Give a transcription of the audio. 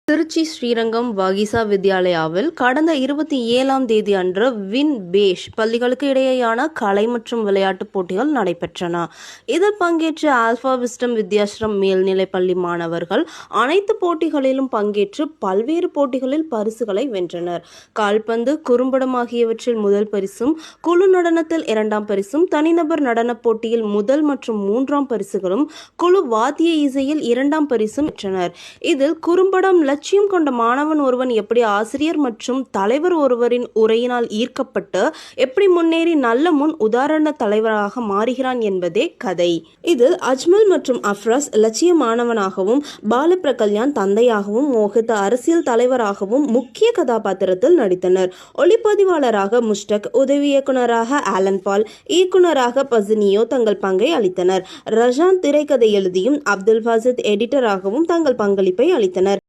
திருச்சி ஸ்ரீரங்கம் வகிசா வித்யாலயாவில் கடந்த 27ஆம் தேதி அன்று வின் பேஷ் பள்ளிகளுக்கு இடையேயான கலை மற்றும் விளையாட்டுப் போட்டிகள் நடைபெற்றன. இதில் பங்கேற்ற ஆல்பா விஸ்டம் வித்யாஸ்ரம் மேல்நிலைப் பள்ளி மாணவர்கள் அனைத்து போட்டிகளிலும் பங்கேற்று பல்வேறு போட்டிகளில் பரிசுகளை வென்றனர். கால்பந்து, குறும்படம் ஆகியவற்றில் முதல் பரிசும், குழு நடனத்தில் 2ஆம் பரிசும், தனிநபர் நடனப் போட்டியில் முதல் மற்றும் 3ஆம் பரிசுகளும், குழு வாத்திய இசையில் 2ஆம் பரிசும் பெற்றனர். இதில் குறும்படம் லட்சியம் கொண்ட மாணவன் ஒருவன் எப்படி ஆசிரியர் மற்றும் தலைவர் ஒருவரின் உரையினால் ஈர்க்கப்பட்டு எப்படி முன்னேறி நல்ல முன் உதாரண தலைவராக மாறுகிறான் என்பதே கதை. இதில் அஜ்மல் மற்றும் அஃப்ராஸ் லட்சிய மாணவனாகவும், பாலபிரகல்யான் தந்தையாகவும், மோஹித் அரசியல் தலைவராகவும் முக்கிய கதாபாத்திரத்தில் நடித்தனர். ஒளிப்பதிவாளராக முஷ்டக், உதவி இயக்குநராக ஆலன் பால், இயக்குநராக பசினியோ தங்கள் பங்கை அளித்தனர். ரஜான் திரைக்கதை எழுதியும், அப்துல் பாசித் எடிட்டராகவும் தங்கள் பங்களிப்பை அளித்தனர்.